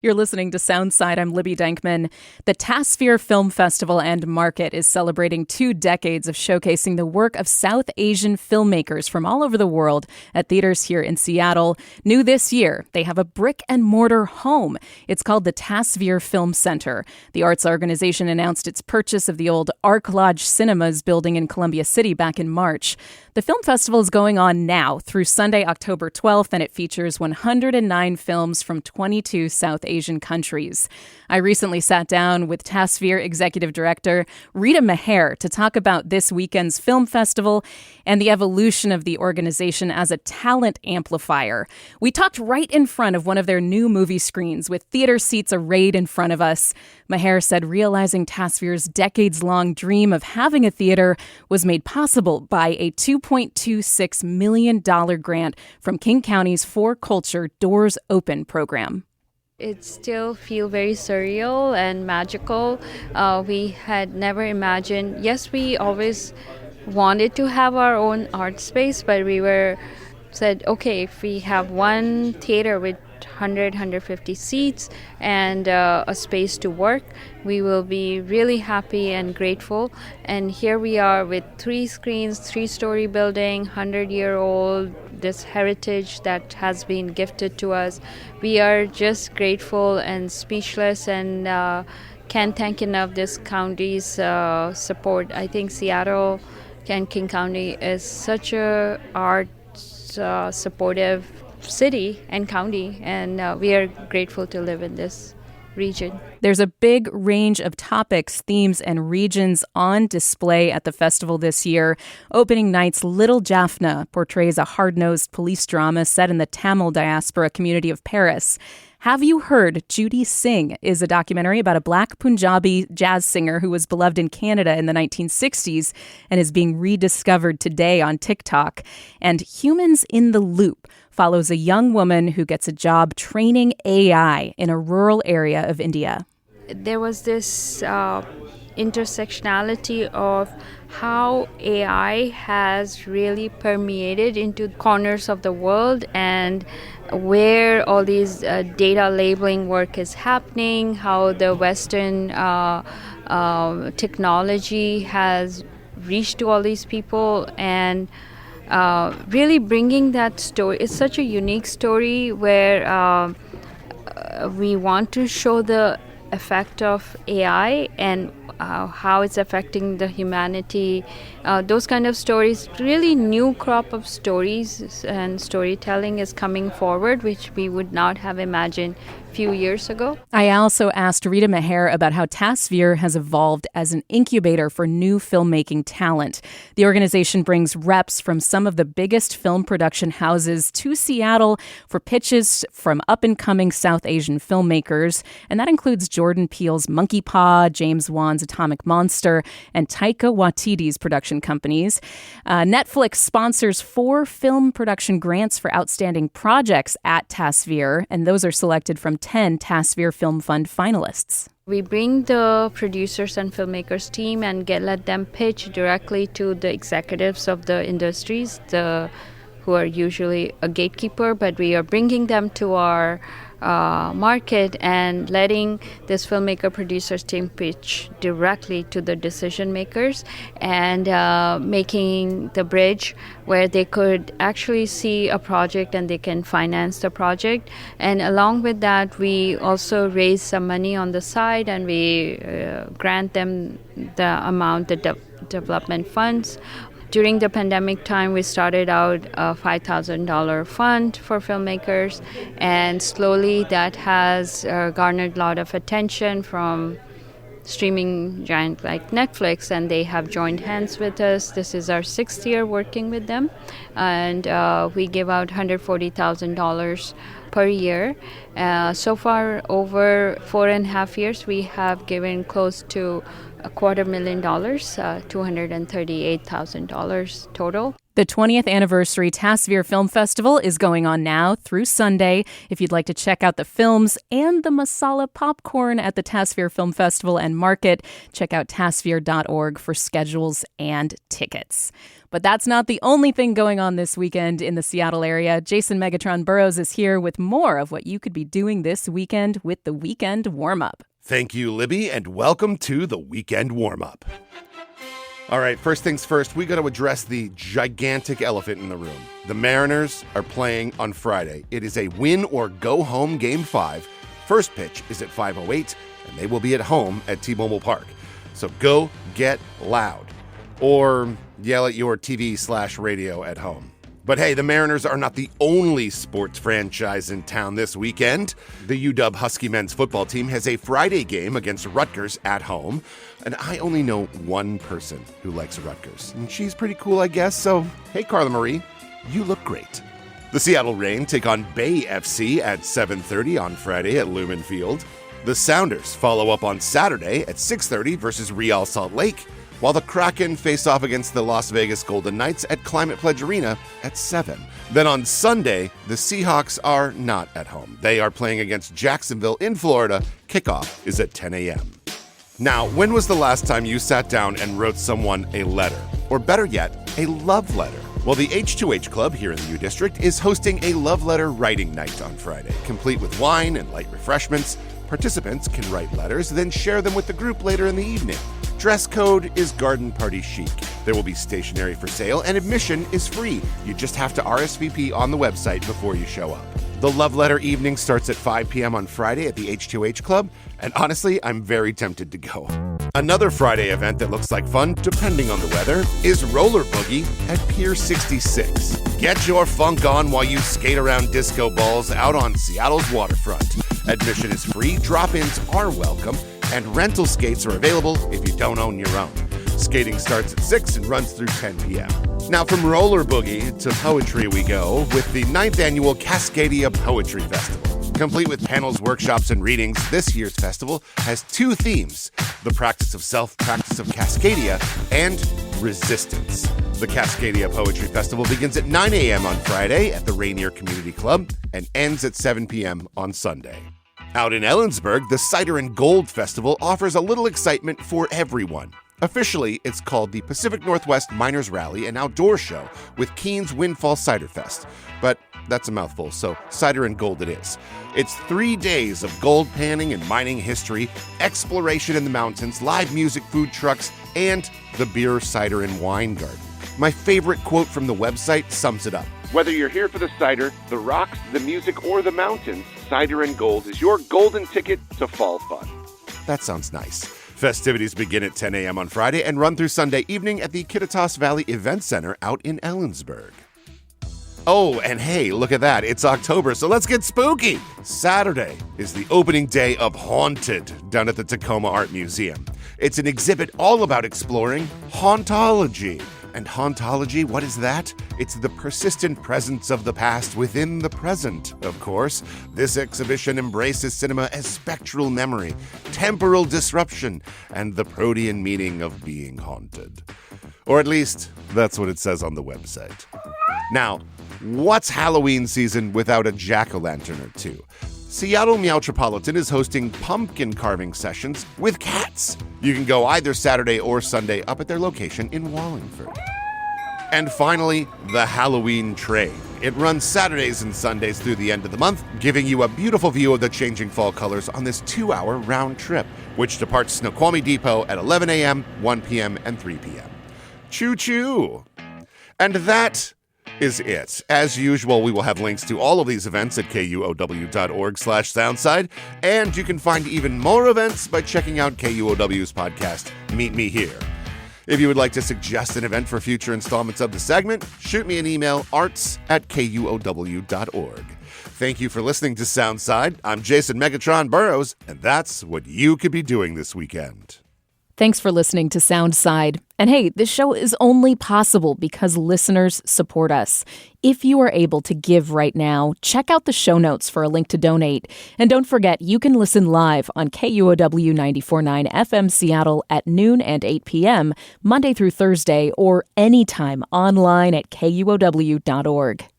You're listening to Soundside. I'm Libby Denkmann. The TASVEER Film Festival and Market is celebrating 2 decades of showcasing the work of South Asian filmmakers from all over the world at theaters here in Seattle. New this year, they have a brick-and-mortar home. It's called the TASVEER Film Center. The arts organization announced its purchase of the old Arc Lodge Cinemas building in Columbia City back in March. The film festival is going on now through Sunday, October 12th, and it features 109 films from 22 South Asian countries. I recently sat down with TASVEER Executive Director Rita to talk about this weekend's film festival and the evolution of the organization as a talent amplifier. We talked right in front of one of their new movie screens with theater seats arrayed in front of us. Maher said realizing TASVEER's decades-long dream of having a theater was made possible by a $2.26 million grant from King County's For Culture Doors Open program. It still feels very surreal and magical. We had never imagined, yes, we always wanted to have our own art space, but we said, okay, if we have one theater with 150 seats and a space to work, we will be really happy and grateful. And here we are with 3 screens, 3-story building, 100-year-old, this heritage that has been gifted to us. We are just grateful and speechless and can't thank enough this county's support. I think Seattle and King County is such a art supportive city and county, and we are grateful to live in this region. There's a big range of topics, themes, and regions on display at the festival this year. Opening night's Little Jaffna portrays a hard-nosed police drama set in the Tamil diaspora community of Paris. Have You Heard Judy Sing is a documentary about a Black Punjabi jazz singer who was beloved in Canada in the 1960s and is being rediscovered today on TikTok. And Humans in the Loop follows a young woman who gets a job training AI in a rural area of India. There was this intersectionality of how AI has really permeated into corners of the world and where all these data labeling work is happening, how the Western technology has reached to all these people, and really bringing that story. It's such a unique story where we want to show the effect of AI and how it's affecting the humanity. Those kind of stories, really new crop of stories and storytelling is coming forward, which we would not have imagined a few years ago. I also asked Rita about how TASVEER has evolved as an incubator for new filmmaking talent. The organization brings reps from some of the biggest film production houses to Seattle for pitches from up-and-coming South Asian filmmakers, and that includes Jordan Peele's Monkey Paw, James Wan's Atomic Monster, and Taika Waititi's production companies. Netflix sponsors 4 film production grants for outstanding projects at TASVEER, and those are selected from 10 TASVEER Film Fund finalists. We bring the producers and filmmakers team and let them pitch directly to the executives of the industries, who are usually a gatekeeper, but we are bringing them to our market and letting this filmmaker producers team pitch directly to the decision makers and making the bridge where they could actually see a project and they can finance the project. And along with that, we also raise some money on the side and we grant them the amount, the development funds. During the pandemic time, we started out a $5,000 fund for filmmakers, and slowly that has garnered a lot of attention from streaming giant like Netflix, and they have joined hands with us. This is our 6th year working with them, and we give out $140,000 per year. So far, over 4.5 years, we have given close to $250,000, $238,000 total. The 20th anniversary TASVEER Film Festival is going on now through Sunday. If you'd like to check out the films and the masala popcorn at the TASVEER Film Festival and Market, check out tasveer.org for schedules and tickets. But that's not the only thing going on this weekend in the Seattle area. Jason Megatron Burrows is here with more of what you could be doing this weekend with the Weekend Warmup. Thank you, Libby, and welcome to the Weekend Warmup. All right, first things first, we got to address the gigantic elephant in the room. The Mariners are playing on Friday. It is a win or go home Game 5. First pitch is at 5:08, and they will be at home at T-Mobile Park. So go get loud, or yell at your TV/radio at home. But hey, the Mariners are not the only sports franchise in town this weekend. The UW Husky men's football team has a Friday game against Rutgers at home. And I only know one person who likes Rutgers. And she's pretty cool, I guess. So, hey, Carla Marie, you look great. The Seattle Reign take on Bay FC at 7:30 on Friday at Lumen Field. The Sounders follow up on Saturday at 6:30 versus Real Salt Lake, while the Kraken face off against the Las Vegas Golden Knights at Climate Pledge Arena at 7. Then on Sunday, the Seahawks are not at home. They are playing against Jacksonville in Florida. Kickoff is at 10 a.m. Now, when was the last time you sat down and wrote someone a letter? Or better yet, a love letter? Well, the H2H Club here in the U District is hosting a love letter writing night on Friday, complete with wine and light refreshments. Participants can write letters, then share them with the group later in the evening. Dress code is garden party chic. There will be stationery for sale, and admission is free. You just have to RSVP on the website before you show up. The Love Letter evening starts at 5 p.m. on Friday at the H2H Club, and honestly, I'm very tempted to go. Another Friday event that looks like fun, depending on the weather, is Roller Boogie at Pier 66. Get your funk on while you skate around disco balls out on Seattle's waterfront. Admission is free, drop-ins are welcome, and rental skates are available if you don't own your own. Skating starts at 6 and runs through 10 p.m. Now from Roller Boogie to poetry we go with the 9th annual Cascadia Poetry Festival. Complete with panels, workshops, and readings, this year's festival has two themes: the practice of self, practice of Cascadia, and resistance. The Cascadia Poetry Festival begins at 9 a.m. on Friday at the Rainier Community Club and ends at 7 p.m. on Sunday. Out in Ellensburg, the Cider and Gold Festival offers a little excitement for everyone. Officially, it's called the Pacific Northwest Miners Rally and Outdoor Show with Keene's Windfall Cider Fest. But that's a mouthful, so Cider and Gold it is. It's 3 days of gold panning and mining history, exploration in the mountains, live music, food trucks, and the beer, cider, and wine garden. My favorite quote from the website sums it up. Whether you're here for the cider, the rocks, the music, or the mountains, Cider and Gold is your golden ticket to fall fun. That sounds nice. Festivities begin at 10 a.m. on Friday and run through Sunday evening at the Kittitas Valley Event Center out in Ellensburg. Oh, and hey, look at that. It's October, so let's get spooky. Saturday is the opening day of Haunted down at the Tacoma Art Museum. It's an exhibit all about exploring hauntology. And hauntology, what is that? It's the persistent presence of the past within the present, of course. This exhibition embraces cinema as spectral memory, temporal disruption, and the protean meaning of being haunted. Or at least, that's what it says on the website. Now, what's Halloween season without a jack-o'-lantern or two? Seattle Meowtropolitan is hosting pumpkin carving sessions with cats. You can go either Saturday or Sunday up at their location in Wallingford. And finally, the Halloween Train. It runs Saturdays and Sundays through the end of the month, giving you a beautiful view of the changing fall colors on this 2-hour round trip, which departs Snoqualmie Depot at 11 a.m., 1 p.m., and 3 p.m. Choo-choo! And that is it. As usual, we will have links to all of these events at KUOW.org/Soundside, and you can find even more events by checking out KUOW's podcast, Meet Me Here. If you would like to suggest an event for future installments of the segment, shoot me an email, arts@KUOW.org. Thank you for listening to Soundside. I'm Jason Megatron Burrows, and that's what you could be doing this weekend. Thanks for listening to Soundside. And hey, this show is only possible because listeners support us. If you are able to give right now, check out the show notes for a link to donate. And don't forget, you can listen live on KUOW 94.9 FM Seattle at noon and 8 p.m., Monday through Thursday, or anytime online at KUOW.org.